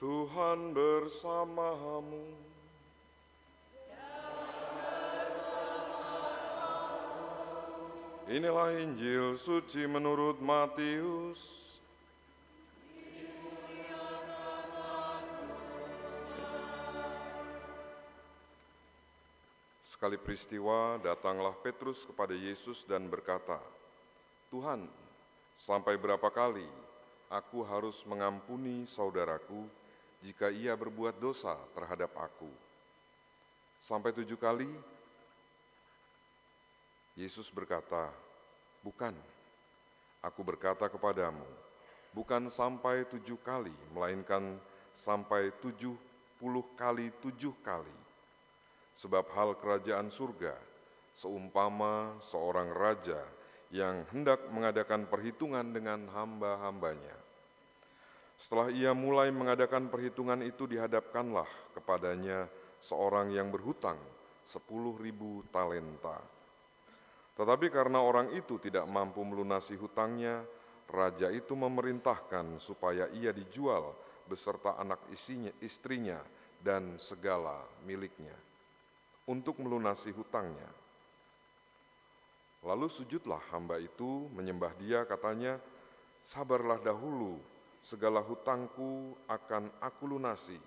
Tuhan bersamamu. Inilah Injil suci menurut Matius. Sekali peristiwa, datanglah Petrus kepada Yesus dan berkata, "Tuhan, sampai berapa kali aku harus mengampuni saudaraku jika ia berbuat dosa terhadap aku? Sampai 7 kali?" Yesus berkata, "Bukan, aku berkata kepadamu, bukan sampai 7 kali, melainkan sampai 70 kali 7 kali. Sebab hal kerajaan surga seumpama seorang raja yang hendak mengadakan perhitungan dengan hamba-hambanya. Setelah ia mulai mengadakan perhitungan itu, dihadapkanlah kepadanya seorang yang berhutang 10.000 talenta. Tetapi karena orang itu tidak mampu melunasi hutangnya, raja itu memerintahkan supaya ia dijual beserta anak istrinya dan segala miliknya untuk melunasi hutangnya. Lalu sujudlah hamba itu menyembah dia, katanya, 'Sabarlah dahulu, segala hutangku akan aku lunasi.'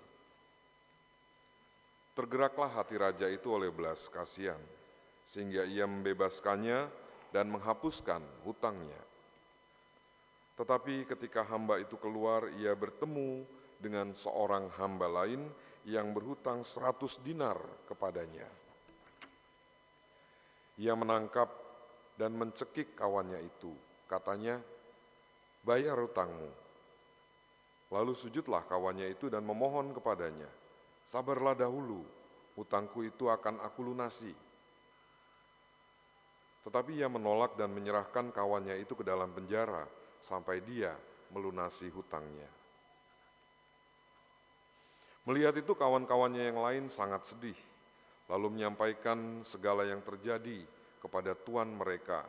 Tergeraklah hati raja itu oleh belas kasihan, sehingga ia membebaskannya dan menghapuskan hutangnya. Tetapi ketika hamba itu keluar, ia bertemu dengan seorang hamba lain yang berhutang 100 dinar kepadanya. Ia menangkap dan mencekik kawannya itu, katanya, 'Bayar hutangmu.' Lalu sujudlah kawannya itu dan memohon kepadanya, 'Sabarlah dahulu, hutangku itu akan aku lunasi.' Tetapi ia menolak dan menyerahkan kawannya itu ke dalam penjara sampai dia melunasi hutangnya. Melihat itu, kawan-kawannya yang lain sangat sedih, lalu menyampaikan segala yang terjadi kepada tuan mereka.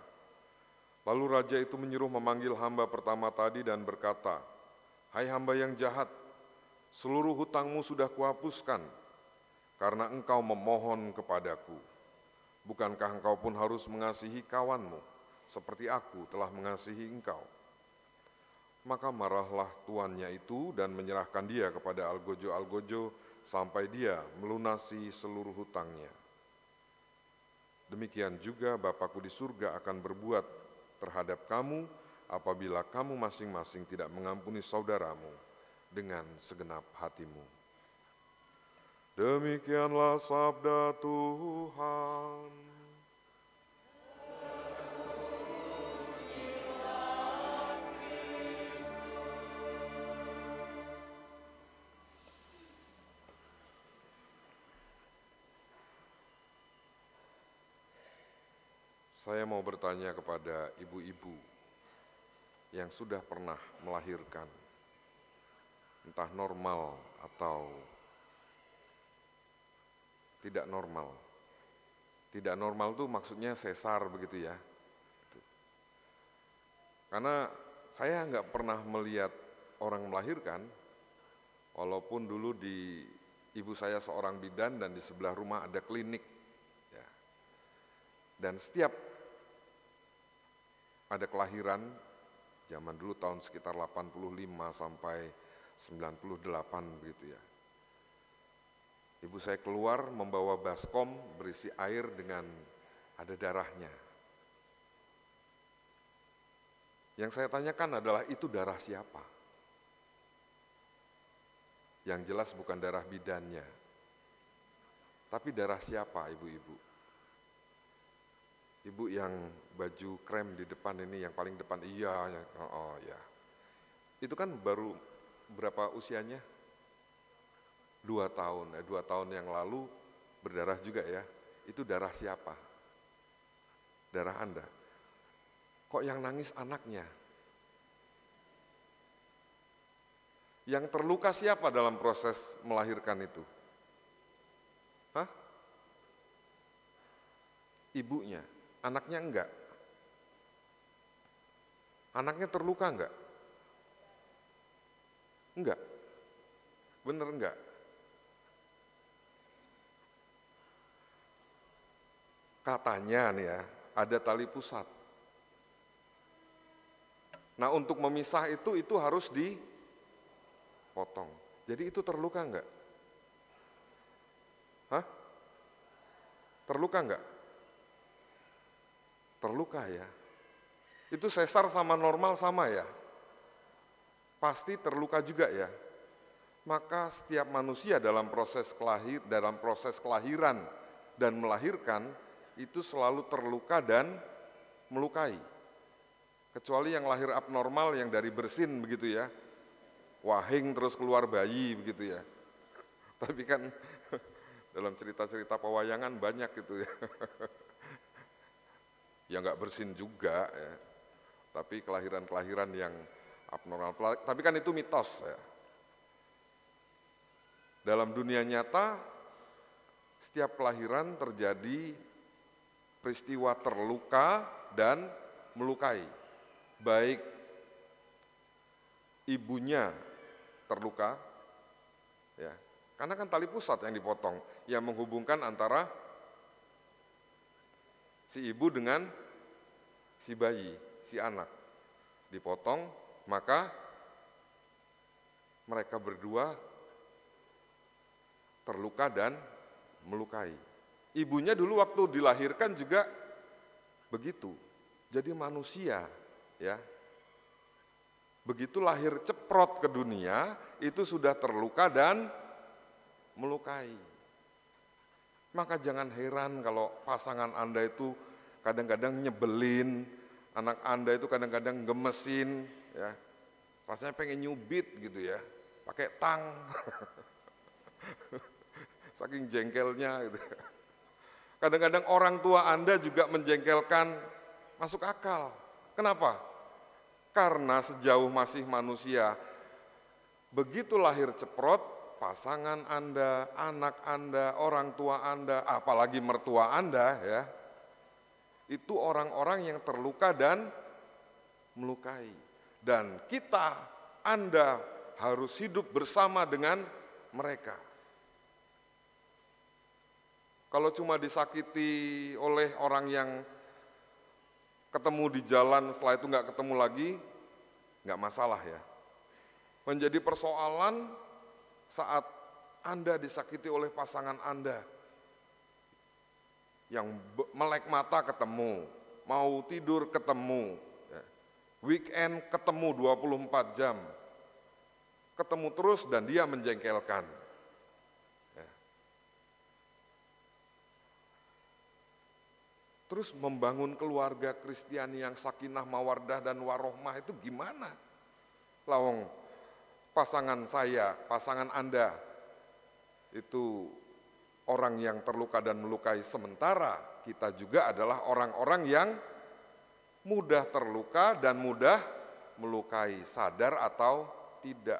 Lalu raja itu menyuruh memanggil hamba pertama tadi dan berkata, 'Hai hamba yang jahat, seluruh hutangmu sudah kuhapuskan karena engkau memohon kepadaku. Bukankah engkau pun harus mengasihi kawanmu seperti aku telah mengasihi engkau?' Maka marahlah tuannya itu dan menyerahkan dia kepada algojo-algojo sampai dia melunasi seluruh hutangnya. Demikian juga Bapakku di surga akan berbuat terhadap kamu apabila kamu masing-masing tidak mengampuni saudaramu dengan segenap hatimu." Demikianlah sabda Tuhan. Saya mau bertanya kepada ibu-ibu yang sudah pernah melahirkan, entah normal atau tidak normal. Tidak normal itu maksudnya sesar begitu ya. Karena saya nggak pernah melihat orang melahirkan, walaupun dulu di ibu saya seorang bidan dan di sebelah rumah ada klinik. Ya. Dan setiap ada kelahiran, zaman dulu tahun sekitar 85 sampai 98 begitu ya. Ibu saya keluar membawa baskom berisi air dengan ada darahnya. Yang saya tanyakan adalah, itu darah siapa? Yang jelas bukan darah bidannya. Tapi darah siapa, ibu-ibu? Ibu yang baju krem di depan ini, yang paling depan, iya, oh ya. Itu kan baru berapa usianya? 2 tahun, 2 tahun yang lalu berdarah juga ya. Itu darah siapa? Darah Anda. Kok yang nangis anaknya? Yang terluka siapa dalam proses melahirkan itu? Hah? Ibunya. Anaknya enggak. Anaknya terluka enggak? Enggak. Bener enggak? Katanya nih ya, ada tali pusat. Nah untuk memisah itu harus dipotong. Jadi itu terluka enggak? Hah? Terluka enggak? Terluka ya. Itu sesar sama normal sama ya? Pasti terluka juga ya. Maka setiap manusia dalam proses kelahiran dan melahirkan itu selalu terluka dan melukai. Kecuali yang lahir abnormal yang dari bersin begitu ya. Wahing terus keluar bayi begitu ya. Tapi kan dalam cerita-cerita pewayangan banyak gitu ya. Ya nggak bersin juga ya. Tapi kelahiran-kelahiran yang abnormal. Tapi kan itu mitos ya. Dalam dunia nyata, setiap kelahiran terjadi peristiwa terluka dan melukai. Baik ibunya terluka, ya, karena kan tali pusat yang dipotong, yang menghubungkan antara si ibu dengan si bayi, si anak. Dipotong, maka mereka berdua terluka dan melukai. Ibunya dulu waktu dilahirkan juga begitu. Jadi manusia ya. Begitu lahir ceprot ke dunia, itu sudah terluka dan melukai. Maka jangan heran kalau pasangan Anda itu kadang-kadang nyebelin, anak Anda itu kadang-kadang gemesin ya. Rasanya pengen nyubit gitu ya, pakai tang. Saking jengkelnya gitu. Kadang-kadang orang tua Anda juga menjengkelkan, masuk akal. Kenapa? Karena sejauh masih manusia, begitu lahir ceprot, pasangan Anda, anak Anda, orang tua Anda, apalagi mertua Anda ya, itu orang-orang yang terluka dan melukai. Dan kita, Anda harus hidup bersama dengan mereka. Kalau cuma disakiti oleh orang yang ketemu di jalan, setelah itu nggak ketemu lagi, nggak masalah ya. Menjadi persoalan saat Anda disakiti oleh pasangan Anda, yang melek mata ketemu, mau tidur ketemu, ya. Weekend ketemu 24 jam, ketemu terus dan dia menjengkelkan. Terus membangun keluarga Kristiani yang sakinah, mawardah, dan warohmah itu gimana? Lawang pasangan saya, pasangan Anda, itu orang yang terluka dan melukai, sementara kita juga adalah orang-orang yang mudah terluka dan mudah melukai, sadar atau tidak.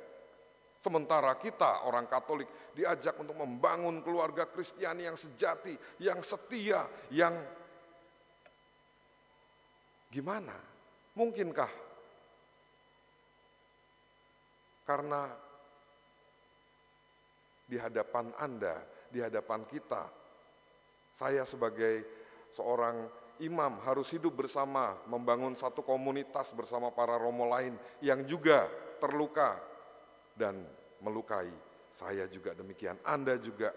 Sementara kita orang Katolik diajak untuk membangun keluarga Kristiani yang sejati, yang setia, yang gimana? Mungkinkah? Karena di hadapan Anda, di hadapan kita, saya sebagai seorang imam harus hidup bersama, membangun satu komunitas bersama para romo lain yang juga terluka dan melukai. Saya juga demikian, Anda juga.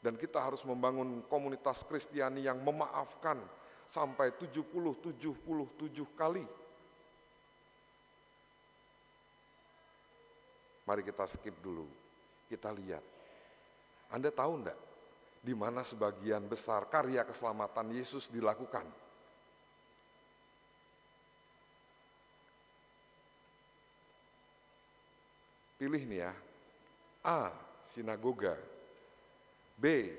Dan kita harus membangun komunitas Kristiani yang memaafkan, sampai 77 kali. Mari kita skip dulu, kita lihat. Anda tahu enggak, di mana sebagian besar karya keselamatan Yesus dilakukan? Pilih nih ya, A. Sinagoga, B.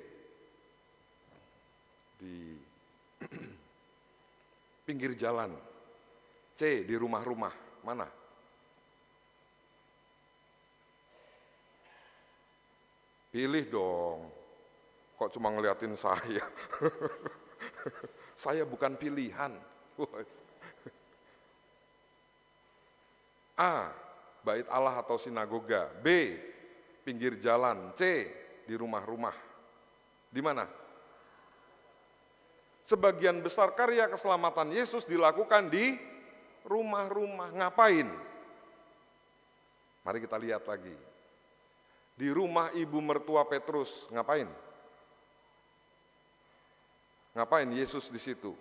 Di pinggir jalan, C. Di rumah-rumah, mana? Pilih dong, kok cuma ngeliatin saya? Saya bukan pilihan. A. Bait Allah atau sinagoga, B. pinggir jalan, C, di rumah-rumah. Di mana? Sebagian besar karya keselamatan Yesus dilakukan di rumah-rumah. Ngapain? Mari kita lihat lagi. Di rumah ibu mertua Petrus, ngapain? Ngapain Yesus di situ?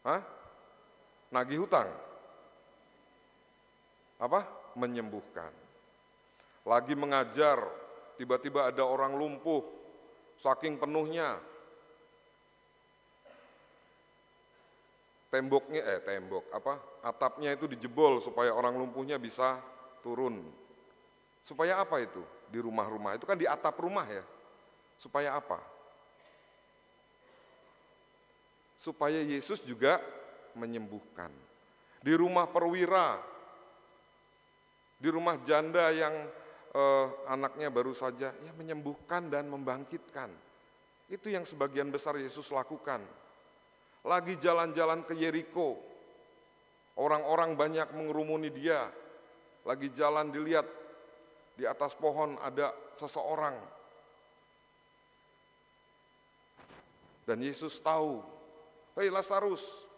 Hah? Nagih hutang. Apa? Menyembuhkan. Lagi mengajar, tiba-tiba ada orang lumpuh, saking penuhnya. Atapnya itu dijebol supaya orang lumpuhnya bisa turun. Supaya apa itu? Di rumah-rumah, itu kan di atap rumah ya. Supaya apa? Supaya Yesus juga menyembuhkan. Di rumah perwira, di rumah janda yang anaknya baru saja, ya menyembuhkan dan membangkitkan. Itu yang sebagian besar Yesus lakukan. Lagi jalan-jalan ke Yeriko, orang-orang banyak mengerumuni dia. Lagi jalan dilihat, di atas pohon ada seseorang. Dan Yesus tahu, hei Lazarus.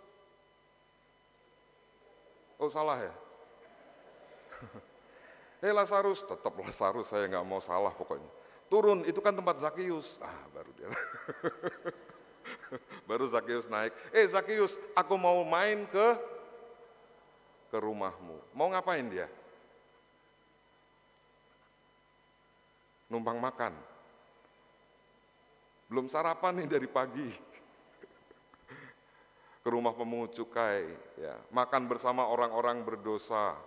Oh salah ya? Hei Lazarus, tetap Lazarus, saya nggak mau salah pokoknya. Turun, itu kan tempat Zakius. Baru dia. Baru Zakius naik. Zakius, aku mau main ke rumahmu. Mau ngapain dia? Numpang makan. Belum sarapan nih dari pagi. Ke rumah pemungut cukai, ya, makan bersama orang-orang berdosa.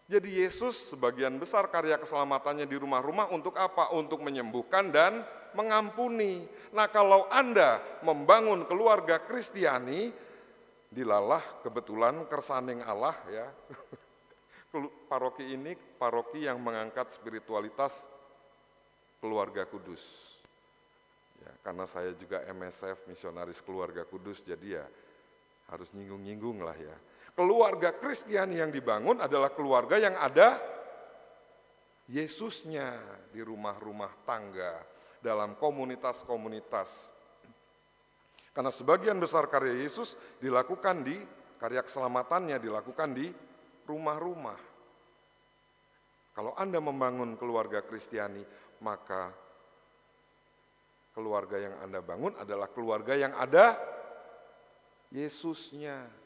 Jadi Yesus sebagian besar karya keselamatannya di rumah-rumah untuk apa? Untuk menyembuhkan dan mengampuni. Nah kalau Anda membangun keluarga Kristiani, dilalah kebetulan kersaning Allah ya. Paroki ini paroki yang mengangkat spiritualitas keluarga kudus. Ya, karena saya juga MSF, misionaris keluarga kudus, jadi ya harus nyinggung-nyinggung lah ya. Keluarga Kristiani yang dibangun adalah keluarga yang ada Yesusnya di rumah-rumah tangga, dalam komunitas-komunitas. Karena sebagian besar karya Yesus dilakukan karya keselamatannya dilakukan di rumah-rumah. Kalau Anda membangun keluarga Kristiani, maka keluarga yang Anda bangun adalah keluarga yang ada Yesusnya.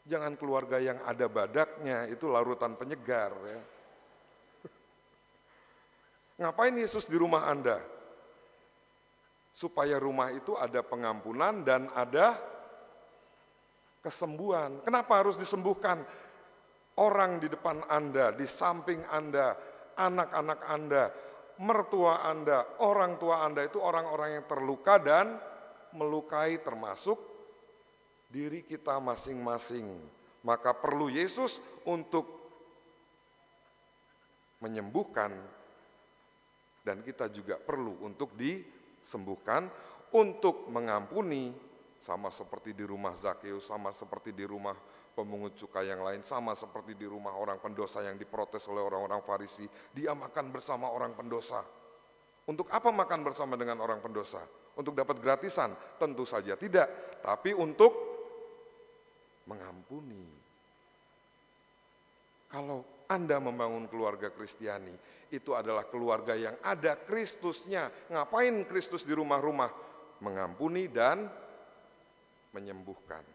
Jangan keluarga yang ada badaknya, itu larutan penyegar. Ya. Ngapain Yesus di rumah Anda? Supaya rumah itu ada pengampunan dan ada kesembuhan. Kenapa harus disembuhkan? Orang di depan Anda, di samping Anda, anak-anak Anda, mertua Anda, orang tua Anda itu orang-orang yang terluka dan melukai termasuk diri kita masing-masing. Maka perlu Yesus untuk menyembuhkan dan kita juga perlu untuk disembuhkan, untuk mengampuni, sama seperti di rumah Zakeus, sama seperti di rumah pemungut cukai yang lain, sama seperti di rumah orang pendosa yang diprotes oleh orang-orang Farisi, dia makan bersama orang pendosa. Untuk apa makan bersama dengan orang pendosa? Untuk dapat gratisan? Tentu saja tidak, tapi untuk mengampuni. Kalau Anda membangun keluarga Kristiani, itu adalah keluarga yang ada Kristusnya. Ngapain Kristus di rumah-rumah? Mengampuni dan menyembuhkan.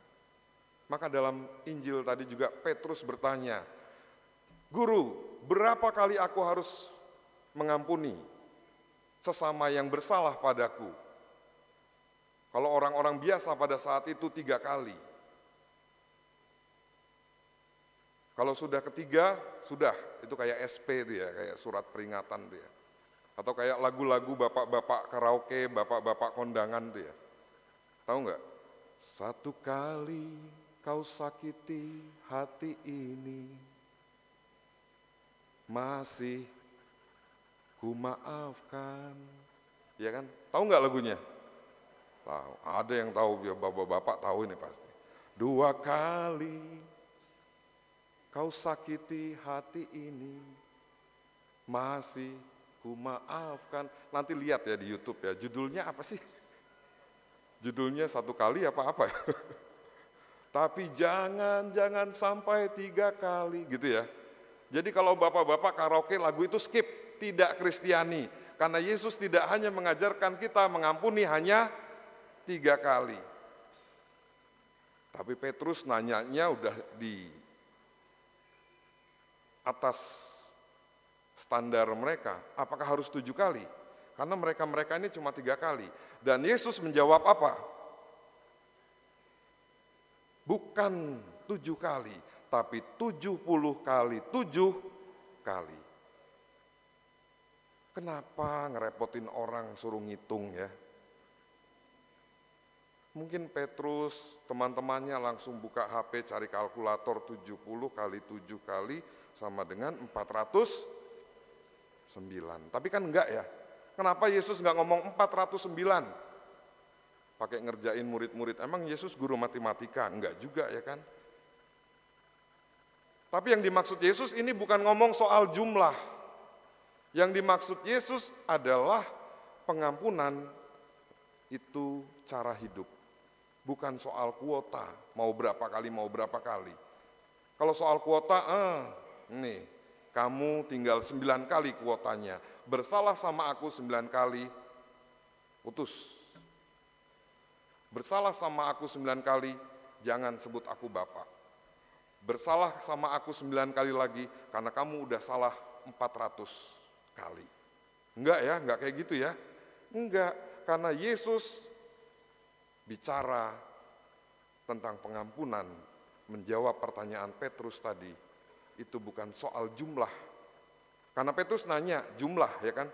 Maka dalam Injil tadi juga Petrus bertanya, Guru, berapa kali aku harus mengampuni sesama yang bersalah padaku? Kalau orang-orang biasa pada saat itu 3 kali. Kalau sudah ketiga, sudah, itu kayak SP itu ya, kayak surat peringatan itu ya. Atau kayak lagu-lagu bapak-bapak karaoke, bapak-bapak kondangan itu ya. Tahu nggak? 1 kali kau sakiti hati ini, masih ku maafkan. Ya kan? Tahu nggak lagunya? Tahu. Ada yang tahu, ya bapak-bapak tahu ini pasti. 2 kali kau sakiti hati ini, Masih ku maafkan. Nanti lihat ya di YouTube ya, judulnya apa sih? Judulnya satu kali apa-apa ya? Tapi jangan sampai 3 kali gitu ya. Jadi kalau bapak-bapak karaoke lagu itu skip, tidak Kristiani. Karena Yesus tidak hanya mengajarkan kita mengampuni hanya 3 kali. Tapi Petrus nanyanya udah di atas standar mereka, apakah harus 7 kali? Karena mereka ini cuma 3 kali. Dan Yesus menjawab apa? Bukan 7 kali, tapi 70 kali 7 kali. Kenapa ngerepotin orang suruh ngitung ya? Mungkin Petrus, teman-temannya langsung buka HP cari kalkulator 70 kali 7 kali sama dengan 409. Tapi kan enggak ya. Kenapa Yesus enggak ngomong 409? Pakai ngerjain murid-murid. Emang Yesus guru matematika? Enggak juga ya kan. Tapi yang dimaksud Yesus ini bukan ngomong soal jumlah. Yang dimaksud Yesus adalah pengampunan itu cara hidup. Bukan soal kuota, mau berapa kali. Kalau soal kuota, nih, kamu tinggal 9 kali kuotanya. Bersalah sama aku 9 kali, putus. Bersalah sama aku 9 kali, jangan sebut aku Bapak. Bersalah sama aku 9 kali lagi, karena kamu udah salah 400 kali. Enggak ya, enggak kayak gitu ya. Enggak, karena Yesus bicara tentang pengampunan, menjawab pertanyaan Petrus tadi, itu bukan soal jumlah. Karena Petrus nanya jumlah ya kan,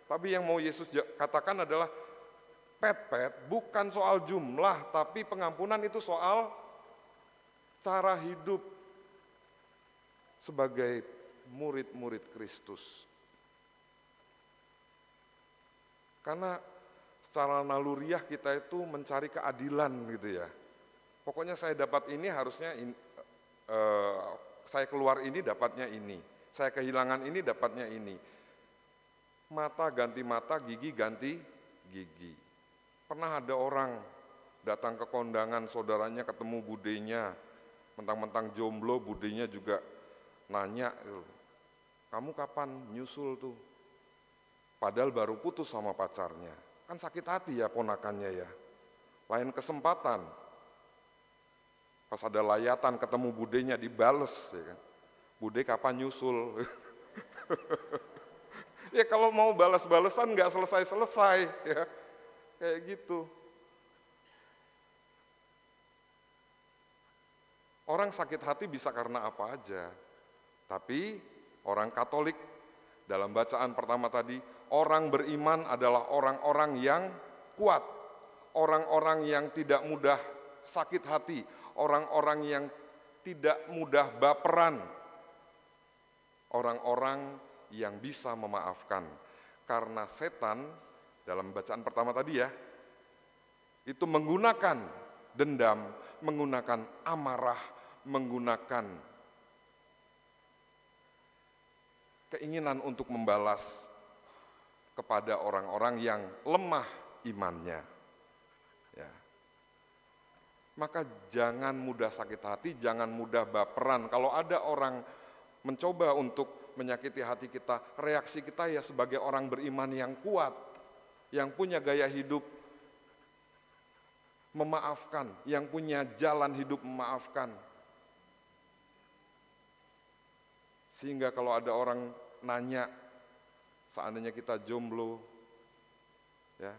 tapi yang mau Yesus katakan adalah Pet, bukan soal jumlah, tapi pengampunan itu soal cara hidup sebagai murid-murid Kristus. Karena secara naluriah kita itu mencari keadilan gitu ya. Pokoknya saya dapat ini harusnya saya keluar ini dapatnya ini. Saya kehilangan ini dapatnya ini. Mata ganti mata, gigi ganti gigi. Pernah ada orang datang ke kondangan saudaranya ketemu budenya, mentang-mentang jomblo budenya juga nanya, kamu kapan nyusul tuh? Padahal baru putus sama pacarnya. Kan sakit hati ya ponakannya ya. Lain kesempatan, pas ada layatan ketemu budenya dibales ya kan. Bude kapan nyusul? Ya kalau mau balas-balesan nggak selesai-selesai ya. Kayak gitu. Orang sakit hati bisa karena apa aja. Tapi orang Katolik dalam bacaan pertama tadi, orang beriman adalah orang-orang yang kuat. Orang-orang yang tidak mudah sakit hati. Orang-orang yang tidak mudah baperan. Orang-orang yang bisa memaafkan. Karena setan dalam bacaan pertama tadi ya, itu menggunakan dendam, menggunakan amarah, menggunakan keinginan untuk membalas kepada orang-orang yang lemah imannya. Ya. Maka jangan mudah sakit hati, jangan mudah baperan. Kalau ada orang mencoba untuk menyakiti hati kita, reaksi kita ya sebagai orang beriman yang kuat, yang punya gaya hidup memaafkan, yang punya jalan hidup memaafkan. Sehingga kalau ada orang nanya, seandainya kita jomblo, ya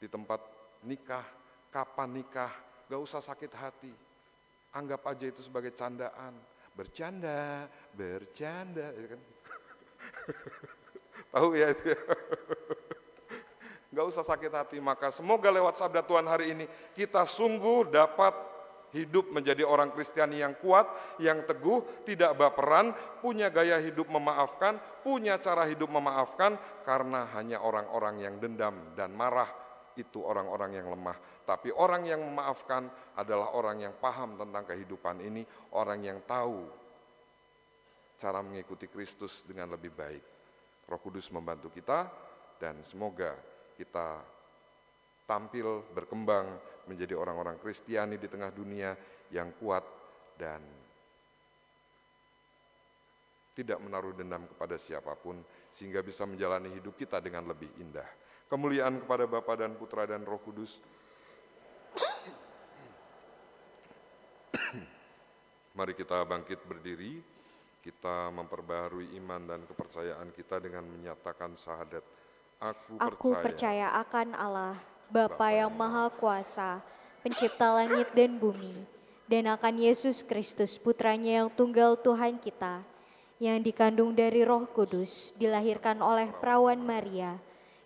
di tempat nikah, kapan nikah, gak usah sakit hati. Anggap aja itu sebagai candaan, bercanda, ya kan? Tahu ya itu ya. Gak usah sakit hati, maka semoga lewat sabda Tuhan hari ini kita sungguh dapat hidup menjadi orang Kristiani yang kuat, yang teguh, tidak baperan, punya gaya hidup memaafkan, punya cara hidup memaafkan, karena hanya orang-orang yang dendam dan marah itu orang-orang yang lemah. Tapi orang yang memaafkan adalah orang yang paham tentang kehidupan ini, orang yang tahu cara mengikuti Kristus dengan lebih baik. Roh Kudus membantu kita dan semoga kita tampil berkembang menjadi orang-orang Kristiani di tengah dunia yang kuat dan tidak menaruh dendam kepada siapapun, sehingga bisa menjalani hidup kita dengan lebih indah. Kemuliaan kepada Bapa dan Putra dan Roh Kudus. Mari kita bangkit berdiri, kita memperbaharui iman dan kepercayaan kita dengan menyatakan syahadat. Aku percaya akan Allah, Bapa yang Maha Kuasa, Pencipta langit dan bumi, dan akan Yesus Kristus, Putranya yang tunggal Tuhan kita, yang dikandung dari Roh Kudus, dilahirkan oleh perawan Maria,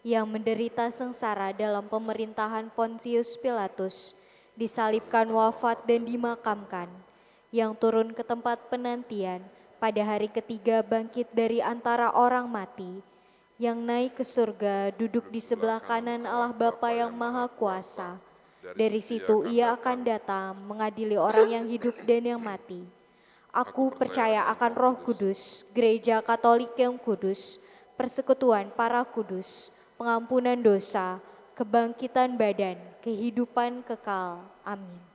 yang menderita sengsara dalam pemerintahan Pontius Pilatus, disalibkan, wafat, dan dimakamkan, yang turun ke tempat penantian, pada hari ketiga bangkit dari antara orang mati, yang naik ke surga, duduk di sebelah kanan Allah Bapa yang Maha Kuasa. Dari situ ia akan datang mengadili orang yang hidup dan yang mati. Aku percaya akan Roh Kudus, Gereja Katolik yang kudus, persekutuan para kudus, pengampunan dosa, kebangkitan badan, kehidupan kekal. Amin.